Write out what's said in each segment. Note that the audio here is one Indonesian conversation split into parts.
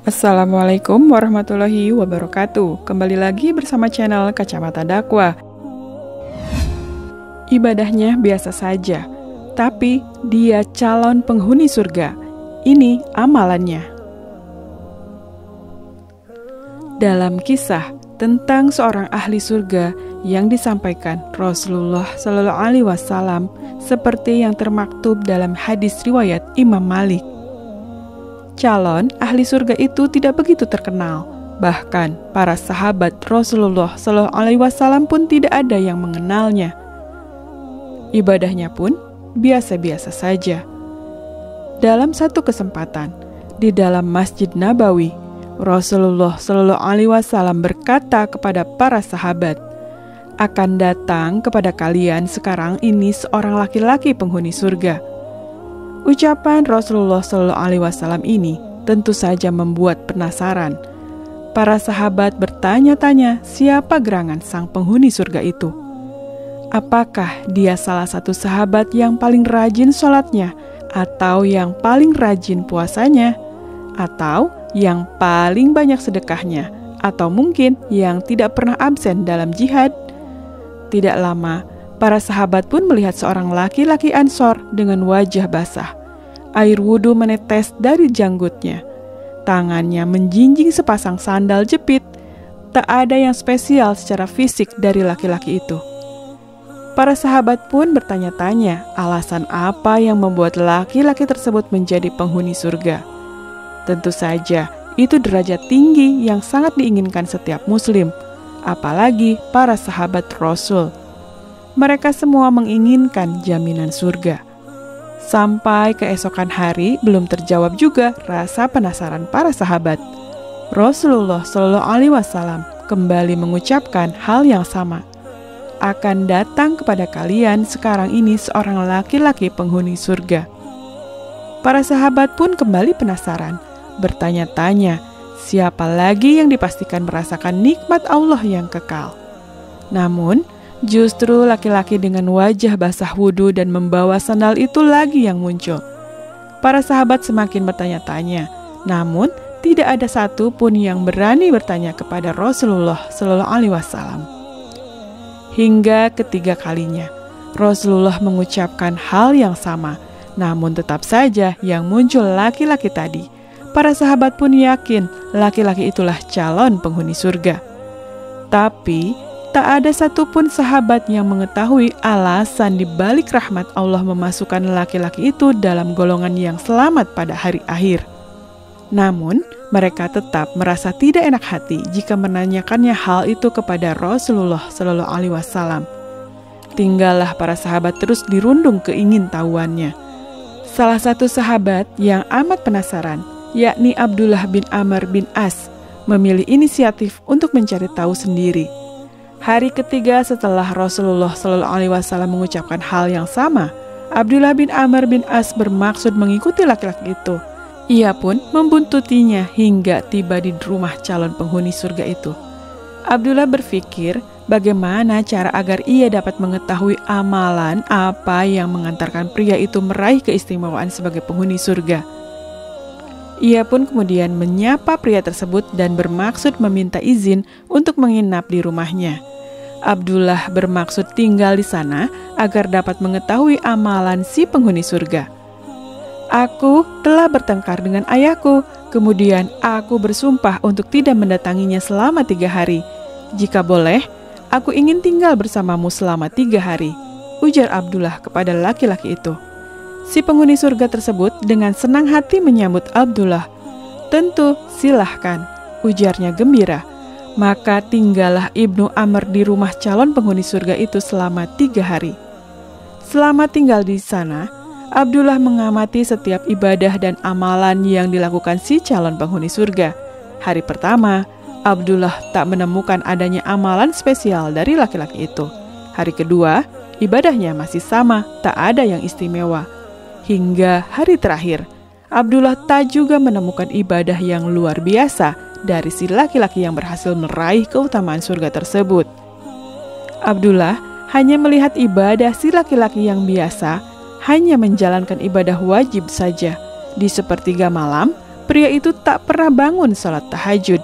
Assalamualaikum warahmatullahi wabarakatuh. Kembali lagi bersama channel Kacamata Dakwah. Ibadahnya biasa saja, tapi dia calon penghuni surga. Ini amalannya. Dalam kisah tentang seorang ahli surga yang disampaikan Rasulullah Shallallahu Alaihi Wasallam seperti yang termaktub dalam hadis riwayat Imam Malik. Calon ahli surga itu tidak begitu terkenal. Bahkan para sahabat Rasulullah Shallallahu Alaihi Wasallam pun tidak ada yang mengenalnya. Ibadahnya pun biasa-biasa saja. Dalam satu kesempatan di dalam Masjid Nabawi, Rasulullah Shallallahu Alaihi Wasallam berkata kepada para sahabat, "Akan datang kepada kalian sekarang ini seorang laki-laki penghuni surga." Ucapan Rasulullah Shallallahu Alaihi Wasallam ini tentu saja membuat penasaran. Para sahabat bertanya-tanya siapa gerangan sang penghuni surga itu. Apakah dia salah satu sahabat yang paling rajin sholatnya, atau yang paling rajin puasanya, atau yang paling banyak sedekahnya, atau mungkin yang tidak pernah absen dalam jihad? Tidak lama, para sahabat pun melihat seorang laki-laki Ansor dengan wajah basah. Air wudhu menetes dari janggutnya. Tangannya menjinjing sepasang sandal jepit. Tak ada yang spesial secara fisik dari laki-laki itu. Para sahabat pun bertanya-tanya alasan apa yang membuat laki-laki tersebut menjadi penghuni surga. Tentu saja, itu derajat tinggi yang sangat diinginkan setiap muslim, apalagi para sahabat Rasul. Mereka semua menginginkan jaminan surga. Sampai keesokan hari belum terjawab juga rasa penasaran para sahabat. Rasulullah Shallallahu Alaihi Wasallam kembali mengucapkan hal yang sama. Akan datang kepada kalian sekarang ini seorang laki-laki penghuni surga. Para sahabat pun kembali penasaran, bertanya-tanya, siapa lagi yang dipastikan merasakan nikmat Allah yang kekal? Namun, justru laki-laki dengan wajah basah wudhu dan membawa sandal itu lagi yang muncul. Para sahabat semakin bertanya-tanya, namun tidak ada satu pun yang berani bertanya kepada Rasulullah Shallallahu Alaihi Wasallam. Hingga ketiga kalinya, Rasulullah mengucapkan hal yang sama, namun tetap saja yang muncul laki-laki tadi. Para sahabat pun yakin laki-laki itulah calon penghuni surga. Tapi tak ada satupun sahabat yang mengetahui alasan dibalik rahmat Allah memasukkan laki-laki itu dalam golongan yang selamat pada hari akhir. Namun, mereka tetap merasa tidak enak hati jika menanyakannya hal itu kepada Rasulullah Shallallahu Alaihi Wasallam. Tinggallah para sahabat terus dirundung keingintahuannya. Salah satu sahabat yang amat penasaran, yakni Abdullah bin Amr bin As, memilih inisiatif untuk mencari tahu sendiri. Hari ketiga setelah Rasulullah Shallallahu Alaihi Wasallam mengucapkan hal yang sama, Abdullah bin Amr bin As bermaksud mengikuti laki-laki itu. Ia pun membuntutinya hingga tiba di rumah calon penghuni surga itu. Abdullah berpikir bagaimana cara agar ia dapat mengetahui amalan apa yang mengantarkan pria itu meraih keistimewaan sebagai penghuni surga. Ia pun kemudian menyapa pria tersebut dan bermaksud meminta izin untuk menginap di rumahnya. Abdullah bermaksud tinggal di sana agar dapat mengetahui amalan si penghuni surga. "Aku telah bertengkar dengan ayahku, kemudian aku bersumpah untuk tidak mendatanginya selama 3 hari. Jika boleh, aku ingin tinggal bersamamu selama 3 hari, ujar Abdullah kepada laki-laki itu. Si penghuni surga tersebut dengan senang hati menyambut Abdullah. "Tentu, silahkan," ujarnya gembira. Maka tinggallah Ibnu Amr di rumah calon penghuni surga itu selama 3 hari. Selama tinggal di sana, Abdullah mengamati setiap ibadah dan amalan yang dilakukan si calon penghuni surga. Hari pertama, Abdullah tak menemukan adanya amalan spesial dari laki-laki itu. Hari kedua, ibadahnya masih sama, tak ada yang istimewa. Hingga hari terakhir, Abdullah tak juga menemukan ibadah yang luar biasa dari si laki-laki yang berhasil meraih keutamaan surga tersebut. Abdullah hanya melihat ibadah si laki-laki yang biasa, hanya menjalankan ibadah wajib saja. Di sepertiga malam, pria itu tak pernah bangun sholat tahajud.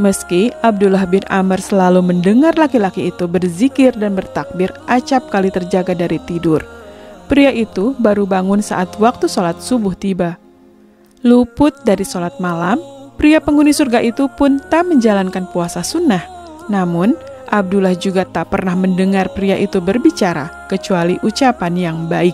Meski Abdullah bin Amr selalu mendengar laki-laki itu berzikir dan bertakbir acap kali terjaga dari tidur, pria itu baru bangun saat waktu sholat subuh tiba. Luput dari sholat malam, pria penghuni surga itu pun tak menjalankan puasa sunnah. Namun, Abdullah juga tak pernah mendengar pria itu berbicara, kecuali ucapan yang baik.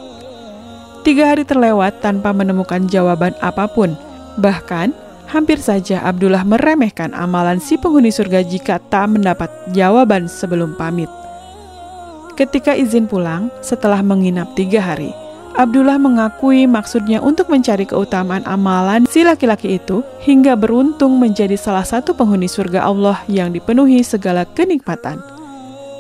3 hari terlewat tanpa menemukan jawaban apapun. Bahkan, hampir saja Abdullah meremehkan amalan si penghuni surga jika tak mendapat jawaban sebelum pamit. Ketika izin pulang, setelah menginap 3 hari, Abdullah mengakui maksudnya untuk mencari keutamaan amalan si laki-laki itu hingga beruntung menjadi salah satu penghuni surga Allah yang dipenuhi segala kenikmatan.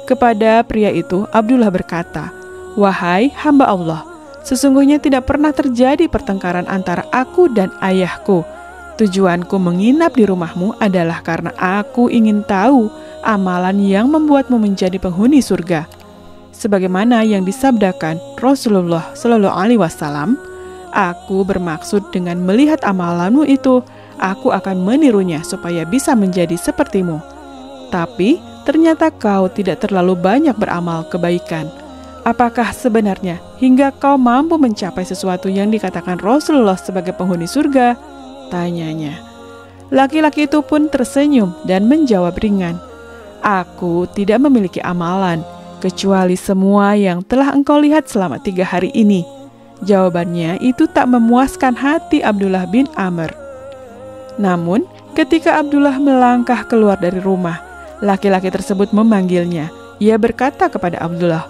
Kepada pria itu, Abdullah berkata, "Wahai hamba Allah, sesungguhnya tidak pernah terjadi pertengkaran antara aku dan ayahku. Tujuanku menginap di rumahmu adalah karena aku ingin tahu amalan yang membuatmu menjadi penghuni surga. Sebagaimana yang disabdakan Rasulullah Shallallahu Alaihi Wasallam, aku bermaksud dengan melihat amalanmu itu, aku akan menirunya supaya bisa menjadi sepertimu. Tapi ternyata kau tidak terlalu banyak beramal kebaikan. Apakah sebenarnya hingga kau mampu mencapai sesuatu yang dikatakan Rasulullah sebagai penghuni surga?" tanyanya. Laki-laki itu pun tersenyum dan menjawab ringan, "Aku tidak memiliki amalan, kecuali semua yang telah engkau lihat selama 3 hari ini." Jawabannya itu tak memuaskan hati Abdullah bin Amr. Namun, ketika Abdullah melangkah keluar dari rumah, laki-laki tersebut memanggilnya. Ia berkata kepada Abdullah,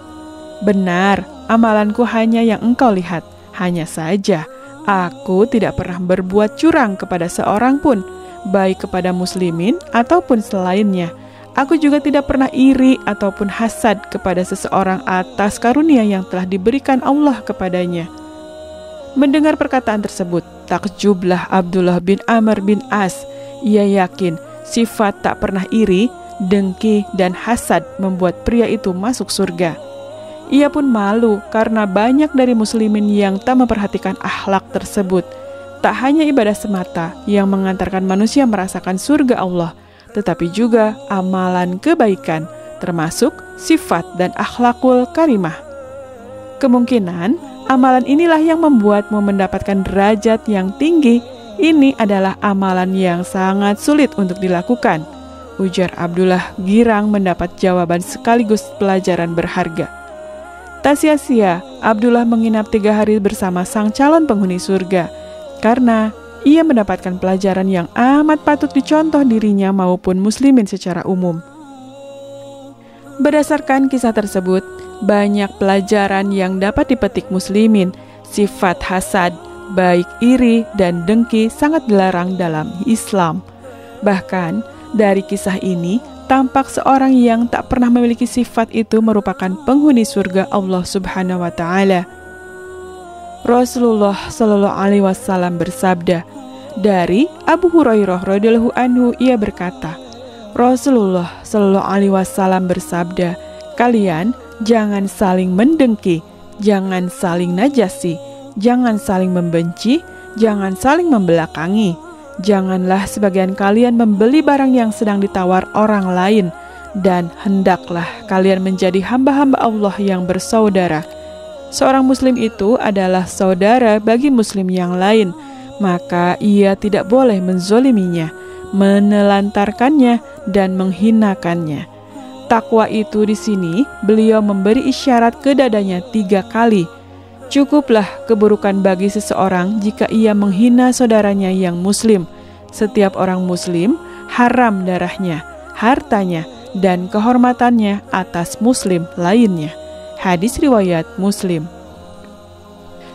"Benar, amalanku hanya yang engkau lihat. Hanya saja, aku tidak pernah berbuat curang kepada seorang pun, baik kepada muslimin ataupun selainnya. Aku juga tidak pernah iri ataupun hasad kepada seseorang atas karunia yang telah diberikan Allah kepadanya." Mendengar perkataan tersebut, takjublah Abdullah bin Amr bin As. Ia yakin sifat tak pernah iri, dengki, dan hasad membuat pria itu masuk surga. Ia pun malu karena banyak dari muslimin yang tak memperhatikan akhlak tersebut. Tak hanya ibadah semata yang mengantarkan manusia merasakan surga Allah, tetapi juga amalan kebaikan, termasuk sifat dan akhlakul karimah. Kemungkinan amalan inilah yang membuatmu mendapatkan derajat yang tinggi. Ini adalah amalan yang sangat sulit untuk dilakukan, ujar Abdullah girang mendapat jawaban sekaligus pelajaran berharga. Tak sia-sia Abdullah menginap 3 hari bersama sang calon penghuni surga, karena ia mendapatkan pelajaran yang amat patut dicontoh dirinya maupun muslimin secara umum. Berdasarkan kisah tersebut, banyak pelajaran yang dapat dipetik muslimin. Sifat hasad, baik iri dan dengki sangat dilarang dalam Islam. Bahkan dari kisah ini tampak seorang yang tak pernah memiliki sifat itu merupakan penghuni surga Allah Subhanahu wa Ta'ala. Rasulullah Shallallahu Alaihi Wasallam bersabda, dari Abu Hurairah radhiyallahu anhu, ia berkata, Rasulullah Shallallahu Alaihi Wasallam bersabda, kalian jangan saling mendengki, jangan saling najasi, jangan saling membenci, jangan saling membelakangi. Janganlah sebagian kalian membeli barang yang sedang ditawar orang lain, dan hendaklah kalian menjadi hamba-hamba Allah yang bersaudara. Seorang muslim itu adalah saudara bagi muslim yang lain, maka ia tidak boleh menzoliminya, menelantarkannya, dan menghinakannya. Takwa itu di sini beliau memberi isyarat ke dadanya 3 kali. Cukuplah keburukan bagi seseorang jika ia menghina saudaranya yang muslim. Setiap orang muslim haram darahnya, hartanya, dan kehormatannya atas muslim lainnya. Hadis riwayat Muslim.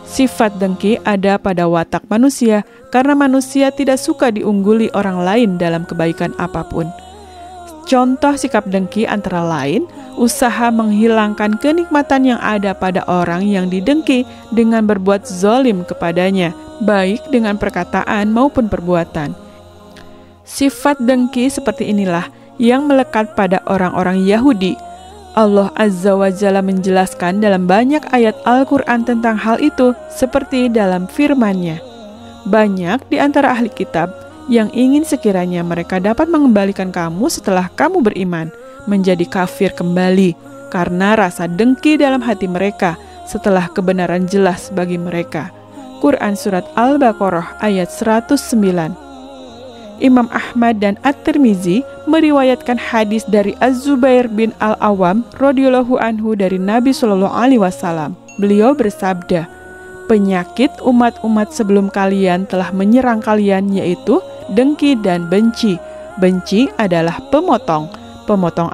Sifat dengki ada pada watak manusia karena manusia tidak suka diungguli orang lain dalam kebaikan apapun. Contoh sikap dengki antara lain, usaha menghilangkan kenikmatan yang ada pada orang yang didengki dengan berbuat zalim kepadanya, baik dengan perkataan maupun perbuatan. Sifat dengki seperti inilah yang melekat pada orang-orang Yahudi. Allah Azza wa Jalla menjelaskan dalam banyak ayat Al-Quran tentang hal itu, seperti dalam firman-Nya, Banyak di antara ahli kitab yang ingin sekiranya mereka dapat mengembalikan kamu setelah kamu beriman, menjadi kafir kembali, karena rasa dengki dalam hati mereka setelah kebenaran jelas bagi mereka. Quran Surat Al-Baqarah ayat 109. Imam Ahmad dan At-Tirmizi meriwayatkan hadis dari Az-Zubair bin Al-Awwam radhiyallahu anhu dari Nabi Shallallahu alaihi wasallam. Beliau bersabda, "Penyakit umat-umat sebelum kalian telah menyerang kalian, yaitu dengki dan benci. Benci adalah pemotong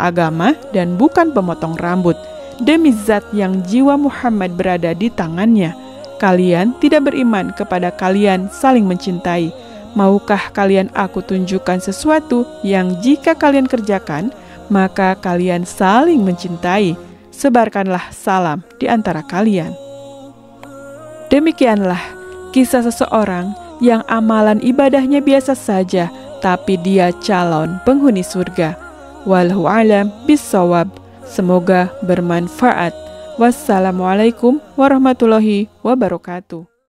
agama dan bukan pemotong rambut. Demi zat yang jiwa Muhammad berada di tangannya, kalian tidak beriman kepada kalian saling mencintai. Maukah kalian aku tunjukkan sesuatu yang jika kalian kerjakan, maka kalian saling mencintai? Sebarkanlah salam di antara kalian." Demikianlah kisah seseorang yang amalan ibadahnya biasa saja, tapi dia calon penghuni surga. Wallahu a'lam bishawab. Semoga bermanfaat. Wassalamualaikum warahmatullahi wabarakatuh.